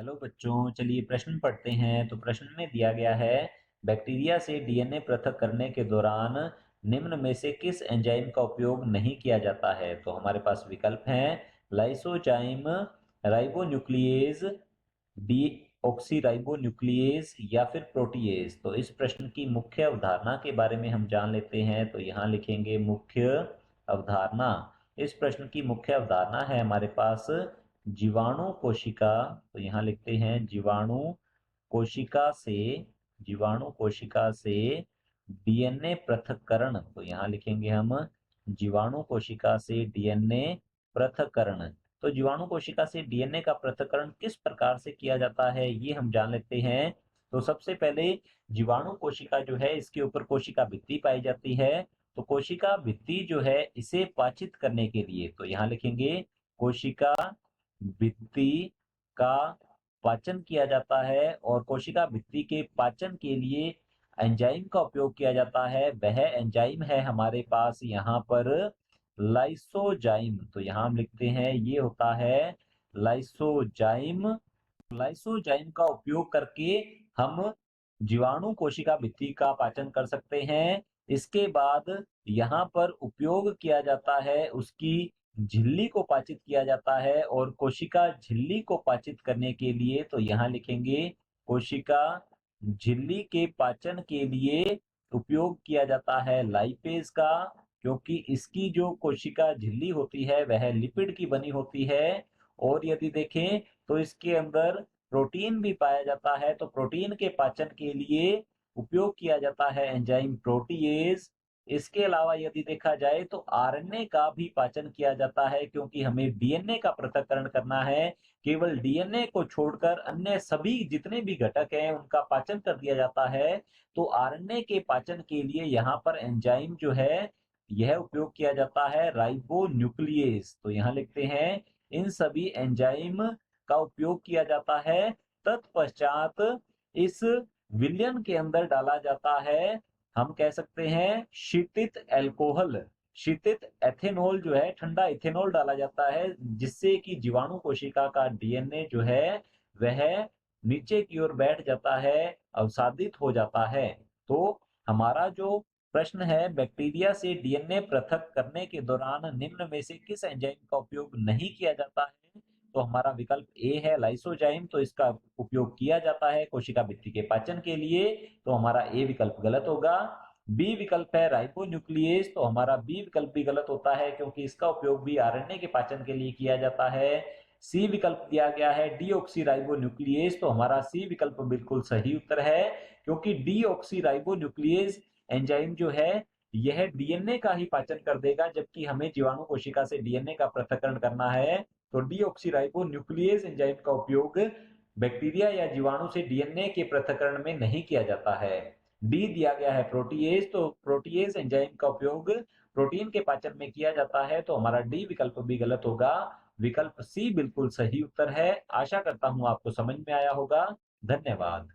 Hello बच्चों, चलिए प्रश्न पढ़ते हैं। तो प्रश्न में दिया गया है, बैक्टीरिया से डीएनए पृथक करने के दौरान निम्न में से किस एंजाइम का उपयोग नहीं किया जाता है। तो हमारे पास विकल्प हैं लाइसोजाइम, राइबोन्यूक्लियेज, डीऑक्सीराइबोन्यूक्लियेज या फिर प्रोटीएज। तो इस प्रश्न की मुख्य अवधारणा के बारे में हम जान लेते हैं। तो यहाँ लिखेंगे मुख्य अवधारणा। इस प्रश्न की मुख्य अवधारणा है हमारे पास जीवाणु कोशिका। तो यहाँ लिखते हैं कोशिका से जीवाणु कोशिका से डीएनए पृथक्करण। तो यहाँ लिखेंगे हम जीवाणु कोशिका से डीएनए पृथक्करण। तो जीवाणु कोशिका से डीएनए का पृथक्करण किस प्रकार से किया जाता है, ये हम जान लेते हैं। तो सबसे पहले जीवाणु कोशिका जो है, इसके ऊपर कोशिका भित्ति पाई जाती है। तो कोशिका भित्ति जो है, इसे पाचित करने के लिए, तो यहाँ लिखेंगे कोशिका भित्ति का पाचन किया जाता है। और कोशिका भित्ति के पाचन के लिए एंजाइम का उपयोग किया जाता है। वह एंजाइम है हमारे पास यहाँ पर लाइसोजाइम। तो यहाँ हम लिखते हैं ये होता है लाइसोजाइम। लाइसोजाइम का उपयोग करके हम जीवाणु कोशिका भित्ति का पाचन कर सकते हैं। इसके बाद यहाँ पर उपयोग किया जाता है, उसकी झिल्ली को पाचित किया जाता है। और कोशिका झिल्ली को पाचित करने के लिए, तो यहाँ लिखेंगे कोशिका झिल्ली के पाचन के लिए उपयोग किया जाता है लाइपेज का, क्योंकि इसकी जो कोशिका झिल्ली होती है वह लिपिड की बनी होती है। और यदि देखें तो इसके अंदर प्रोटीन भी पाया जाता है। तो प्रोटीन के पाचन के लिए उपयोग किया जाता है एंजाइम प्रोटीएज। इसके अलावा यदि देखा जाए तो आरएनए का भी पाचन किया जाता है, क्योंकि हमें डीएनए का पृथक्करण करना है। केवल डीएनए को छोड़कर अन्य सभी जितने भी घटक हैं उनका पाचन कर दिया जाता है। तो आरएनए के पाचन के लिए यहाँ पर एंजाइम जो है यह उपयोग किया जाता है राइबोन्यूक्लियेज। तो यहाँ लिखते हैं इन सभी एंजाइम का उपयोग किया जाता है। तत्पश्चात इस विलयन के अंदर डाला जाता है, हम कह सकते हैं शीतित एल्कोहल, शीतित एथेनॉल जो है, ठंडा इथेनॉल डाला जाता है, जिससे कि जीवाणु कोशिका का डीएनए जो है वह नीचे की ओर बैठ जाता है, अवसादित हो जाता है। तो हमारा जो प्रश्न है, बैक्टीरिया से डीएनए पृथक करने के दौरान निम्न में से किस एंजाइम का उपयोग नहीं किया जाता है। तो हमारा विकल्प ए है लाइसोजाइम। तो इसका उपयोग किया जाता है कोशिका भित्ति के पाचन के लिए। तो हमारा ए विकल्प गलत होगा। बी विकल्प है राइबोन्यूक्लियेज। तो हमारा बी विकल्प भी गलत होता है, क्योंकि इसका उपयोग भी आरएनए के पाचन के लिए किया जाता है। सी विकल्प दिया गया है डीऑक्सीराइबोन्यूक्लियेज। तो हमारा सी विकल्प बिल्कुल सही उत्तर है, क्योंकि डीऑक्सीराइबोन्यूक्लियेज एंजाइम जो है यह डीएनए का ही पाचन कर देगा, जबकि हमें जीवाणु कोशिका से डीएनए का पृथक्करण करना है। तो डीऑक्सीराइबोन्यूक्लियेज एंजाइम का उपयोग बैक्टीरिया या जीवाणु से डीएनए के पृथक्करण में नहीं किया जाता है। डी दिया गया है प्रोटीएज। तो प्रोटीएज एंजाइम का उपयोग प्रोटीन के पाचन में किया जाता है। तो हमारा डी विकल्प भी गलत होगा। विकल्प सी बिल्कुल सही उत्तर है। आशा करता हूं आपको समझ में आया होगा। धन्यवाद।